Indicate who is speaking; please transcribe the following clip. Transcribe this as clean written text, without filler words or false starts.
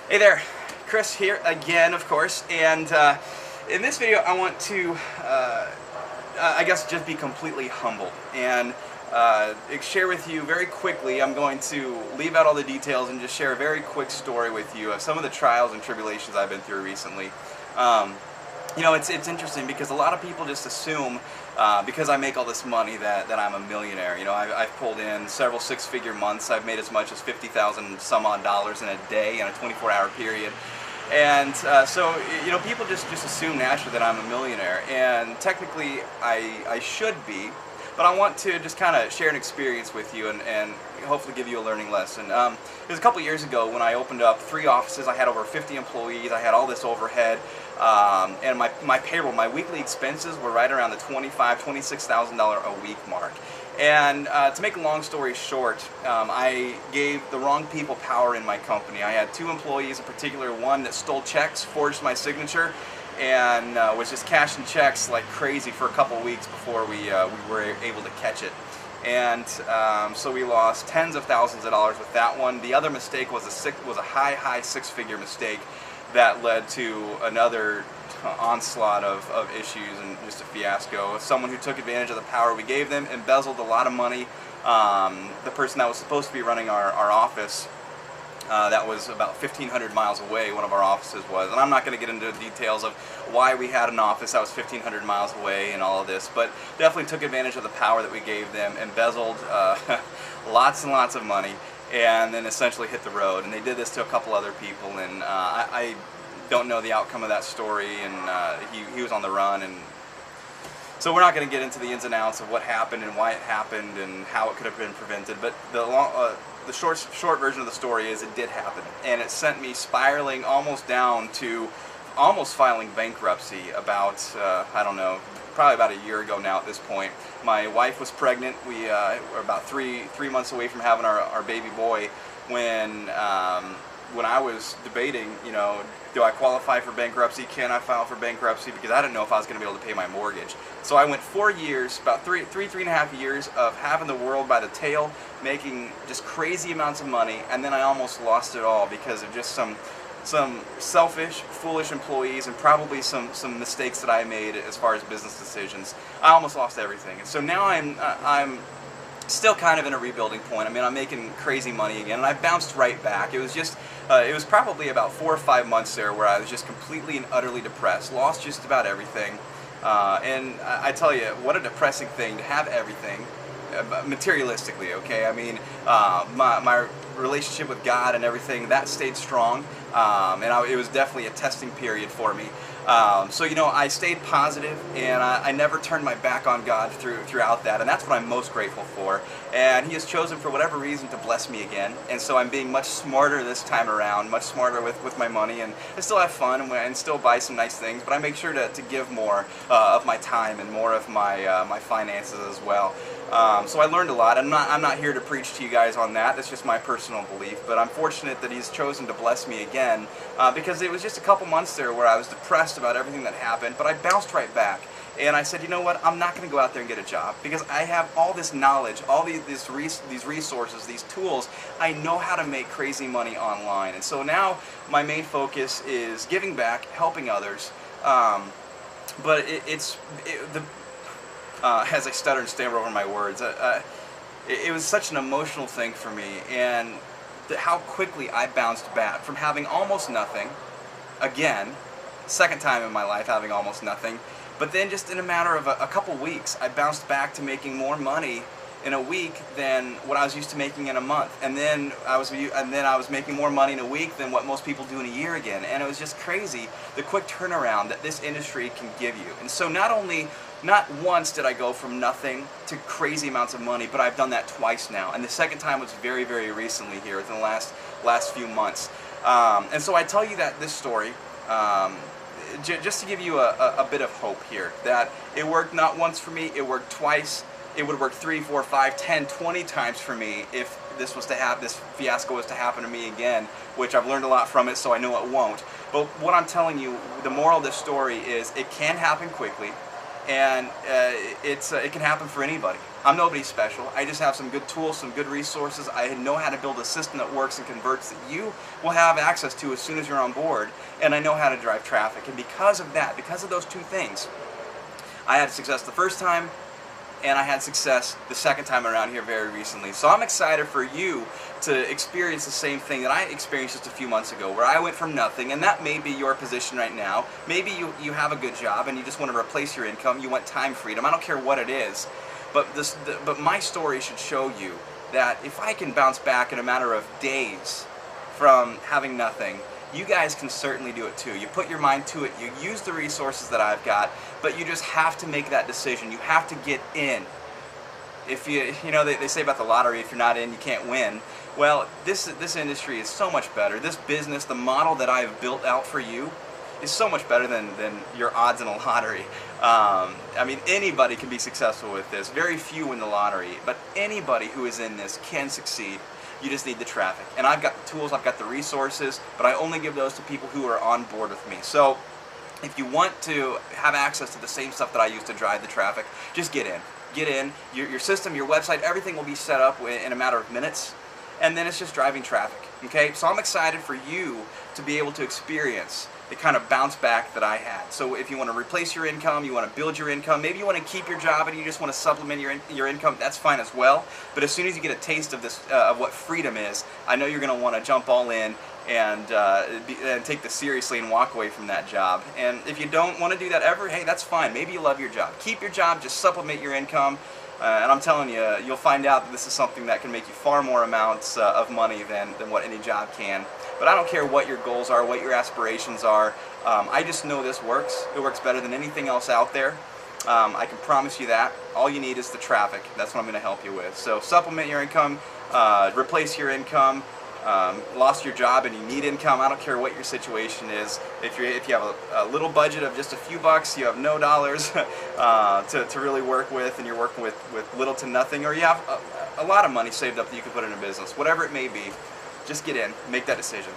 Speaker 1: Hey there, Chris here again, of course, and in this video I want to, I guess, just be completely humble and share with you very quickly. I'm going to leave out all the details and just share a very quick story with you of some of the trials and tribulations I've been through recently. You know, it's interesting because a lot of people just assume because I make all this money that I'm a millionaire. You know, I've pulled in several six-figure months. I've made as much as $50,000 some odd dollars in a day in a 24-hour period. And so, you know, people just assume naturally that I'm a millionaire. And technically, I should be. But I want to just kind of share an experience with you and hopefully give you a learning lesson. It was a couple years ago when I opened up 3 offices. I had over 50 employees. I had all this overhead. And my payroll, my weekly expenses were right around the $25,000, $26,000 a week mark. And to make a long story short, I gave the wrong people power in my company. I had 2 employees in particular, one that stole checks, forged my signature, and was just cashing checks like crazy for a couple weeks before we were able to catch it. And so we lost tens of thousands of dollars with that one. The other mistake was a high six-figure mistake that led to another onslaught of issues and just a fiasco. Someone who took advantage of the power we gave them, embezzled a lot of money. The person that was supposed to be running our office, that was about 1,500 miles away, one of our offices was. And I'm not going to get into the details of why we had an office that was 1,500 miles away and all of this, but definitely took advantage of the power that we gave them, embezzled lots and lots of money, and then essentially hit the road. And they did this to a couple other people, and I don't know the outcome of that story, and he was on the run, and so we're not going to get into the ins and outs of what happened and why it happened and how it could have been prevented, but the short version of the story is it did happen, and it sent me spiraling almost down to almost filing bankruptcy about, I don't know, probably about a year ago now at this point. My wife was pregnant. We were about three months away from having our baby boy when I was debating, you know, do I qualify for bankruptcy? Can I file for bankruptcy? Because I didn't know if I was going to be able to pay my mortgage. So I went 4 years, about three and a half years of having the world by the tail, making just crazy amounts of money, and then I almost lost it all because of just some selfish, foolish employees and probably some mistakes that I made as far as business decisions. I almost lost everything. And so now I'm still kind of in a rebuilding point. I mean, I'm making crazy money again, and I bounced right back. It was just, it was probably about 4 or 5 months there where I was just completely and utterly depressed, lost just about everything. And I tell you, what a depressing thing to have everything, materialistically, okay? I mean, my relationship with God and everything, that stayed strong, and it was definitely a testing period for me. So, you know, I stayed positive, and I never turned my back on God throughout that, and that's what I'm most grateful for. And He has chosen, for whatever reason, to bless me again, and so I'm being much smarter this time around, much smarter with my money, and I still have fun and still buy some nice things, but I make sure to give more of my time and more of my finances as well. So I learned a lot. I'm not here to preach to you guys on that. That's just my personal belief. But I'm fortunate that He's chosen to bless me again because it was just a couple months there where I was depressed about everything that happened, but I bounced right back. And I said, you know what, I'm not going to go out there and get a job because I have all this knowledge, all these resources, these tools. I know how to make crazy money online. And so now my main focus is giving back, helping others. But as I stutter and stammer over my words, it was such an emotional thing for me, and how quickly I bounced back from having almost nothing, again, second time in my life having almost nothing, but then just in a matter of a couple weeks, I bounced back to making more money in a week than what I was used to making in a month, and then I was making more money in a week than what most people do in a year again, and it was just crazy the quick turnaround that this industry can give you. And so not once did I go from nothing to crazy amounts of money, but I've done that twice now, and the second time was very recently here within the last few months. And so I tell you this story just to give you a bit of hope here, that it worked not once for me, it worked twice. It would work 3, 4, 5, 10, 20 times for me if this fiasco was to happen to me again, which I've learned a lot from it, so I know it won't. But what I'm telling you, the moral of this story is it can happen quickly, and it can happen for anybody. I'm nobody special. I just have some good tools, some good resources. I know how to build a system that works and converts that you will have access to as soon as you're on board, and I know how to drive traffic. And because of that, because of those two things, I had success the first time, and I had success the second time around here very recently. So I'm excited for you to experience the same thing that I experienced just a few months ago, where I went from nothing, and that may be your position right now. Maybe you have a good job and you just want to replace your income, you want time freedom. I don't care what it is, but my story should show you that if I can bounce back in a matter of days from having nothing, you guys can certainly do it too. You put your mind to it, you use the resources that I've got, but you just have to make that decision. You have to get in. If you know, they say about the lottery, if you're not in, you can't win. Well, this industry is so much better. This business, the model that I've built out for you, is so much better than your odds in a lottery. I mean, anybody can be successful with this. Very few win the lottery, but anybody who is in this can succeed. You just need the traffic. And I've got the tools, I've got the resources, but I only give those to people who are on board with me. So if you want to have access to the same stuff that I use to drive the traffic, just get in. Get in. Your system, your website, everything will be set up in a matter of minutes, and then it's just driving traffic. Okay? So I'm excited for you to be able to experience the kind of bounce back that I had. So if you want to replace your income, you want to build your income, maybe you want to keep your job and you just want to supplement your income, that's fine as well. But as soon as you get a taste of this, of what freedom is, I know you're going to want to jump all in and take this seriously and walk away from that job. And if you don't want to do that ever, hey, that's fine. Maybe you love your job. Keep your job, just supplement your income. And I'm telling you, you'll find out that this is something that can make you far more amounts of money than what any job can. But I don't care what your goals are, what your aspirations are. I just know this works. It works better than anything else out there. I can promise you that. All you need is the traffic. That's what I'm going to help you with. So supplement your income, replace your income, lost your job and you need income. I don't care what your situation is. If you have a little budget of just a few bucks, you have no dollars to really work with, and you're working with little to nothing, or you have a lot of money saved up that you can put in a business, whatever it may be, just get in, make that decision.